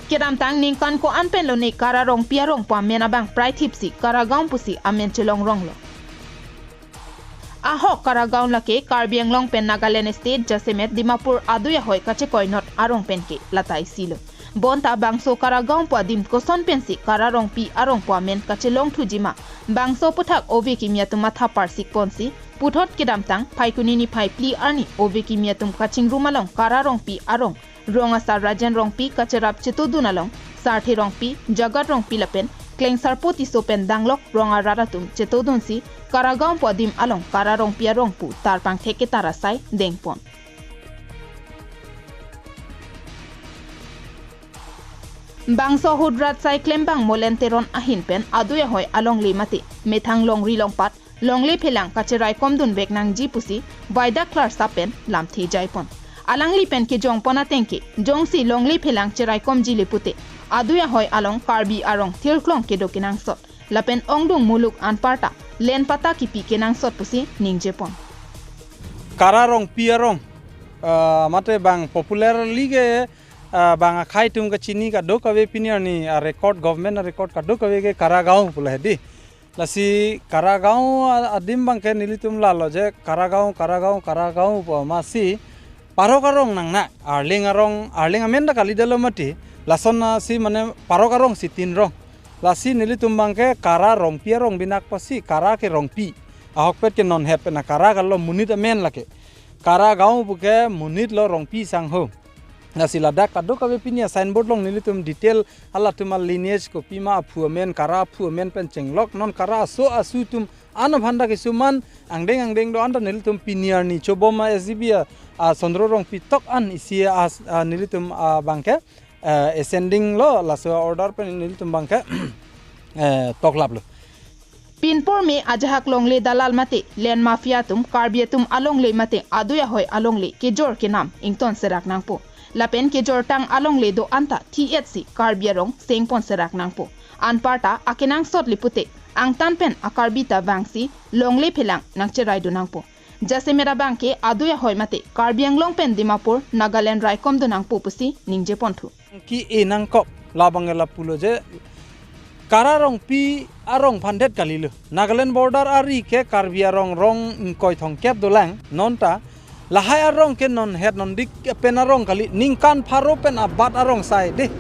Kiram tang ning kan ko anpen lo ni Kara Rongpi arong pa mena bang prai tipsi Karagaon pusi amen chelong rong lo. Ahok Karagaon lake Karbi Anglong pen Nagaland State Jasemet Dimapur aduya hoy kache koinot arong penke latai silo. Bonta bangso Karagaon po adim koson pensi Kara Rongpi arong po amen kache long tujima. Bangso putak ove kimiatum matha parsik ponsi puthot kidam tang paikunini pai pli arni ove kimiatum kaching rumalong Kara Rongpi arong rong asar rajan Rongpi kacherap chetodunalong sarthi Rongpi jagat Rongpi lapen kleng sarpoti sopen danglok rong araratum chetodunsi Karagaon po adim along Kara Rongpi arong pu atarpangthek ketar asai dengpon. Bangso hudrat sai klembang molenteron ahin pen aduya hoy along limati methang long ri long pat long le phelang kacherai komdun bek nang ji pusi waida klar sapen lamthi jaipon alang li pen ke jong pona tenke jong si long le phelang cherai kom ji le pute aduya hoy along Karbi arong thirklong ke dokinang sot lapen ongdung muluk anparta len pata ki pi kenang sot pusi ningjepon. Kara Rongpi arong mate bang popular ligue bang khai tum ka chini ka do kawe piniar ni record government record ka do kawe ke Karagaon pula di lasi Karagaon adim bang ke nilitum lalo je Karagaon po masi paro karong nang na arling amenda kali dalo mati lason si mane paro karong si tin rong lasi nilitum bang ke Kara Rongpi arong binak pasi Kara ke Rongpi ahok pet ke non het na Kara kallo munit amen lake Karagaon buke munit lo Rongpi sang ho nasi ladak kado kawe pinia signboard long nilitum detail ala tumal lineage ko pima aphu men Kara aphu men pen chenglok non Kara so asutum ana bhanda ke suman angdeng do anda nilitum piniar ni choboma sbia sondro Rongpi tok an isia nilitum bangke ascending lo laso order pen nilitum bangke tok lablo Pinpor me ajahak longle dalal mate len mafia tum Karbiatum alongle mate aduya hoy alongle ke jor ke nam ington serak nangpo lapen ke jor tang alongle do anta THC Karbiarong sengpon serak nangpo anparta akenang sot lipute ang tanpen akarbita bangsi longle phelang nangcherai do nangpo jase mera bangke aduya hoy mate Karbiang longpen Dimapur Nagaland raikom do nangpo pusi ningje ponthu ki enang kop labangela pulo je Kara Rongpi arong phandet kalilo Nagaland border ari ke Karbi arong rong koi thong kep dolang nonta lahai arong ke non het non dik pen arong kali ningkan pharo pen abat arong sai de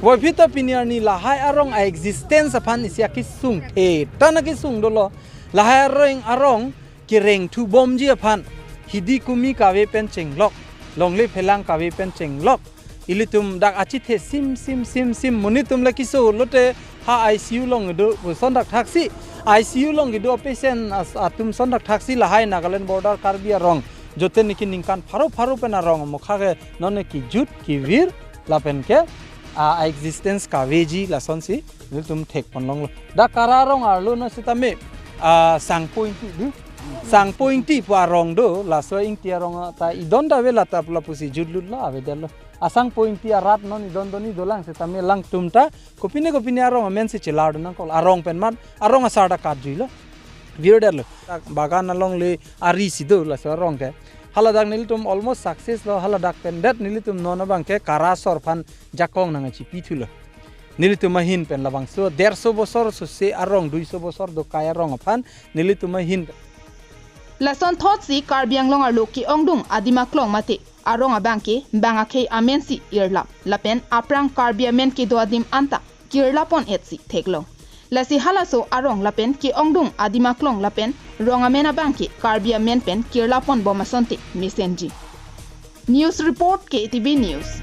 wabita piniar ni lahai arong a existence aphan isia ki sung the tana ki sung dolo lahai arong ki reng thu bomji aphan hidi kumi kawe pen chenglok longle phelang kawe pen chenglok ilitum dak achi the sim munitum la kiso lote ha ICU long do sondak taxi ICU long do patient atum sondak taxi lahai Nagaland border Karbi arong jote niki ningkan pharo pena rong mokha ke none ki jut ki vir lapen ke existence ka veji la sonsi tum thek ponlong da Kara rong arlo na sitame sang pointi pa rong do la so ing ti rong ta idonda vela ta pula pusi judlut la ave delo asang pointi arat non idondoni dolang sitame lang tumta kopine arong men se chelad na kol arong pen man arong asada kadjilo virderlo bagan along le ari sido la so rong ke haladak nilitum almost success lo haladak pen dat nilitum nona bangke Kara sorphan jakong nanga chi pithulo nilitum hin pen labang so 150 bosor so se arong 200 bosor do kaya rong aphan nilitum hin lason thot si Karbiang long arloki ongdung adimaklong mate arong abangke bangake amensi irlap lapen aprang Karbi amen ke do adim anta kirlapon etsi theklong lasi halaso arong lapen ki ongdung adimaklong lapen rongamena bangke Karbi amen pen kirlapon bomasonte mesenji news report KTV news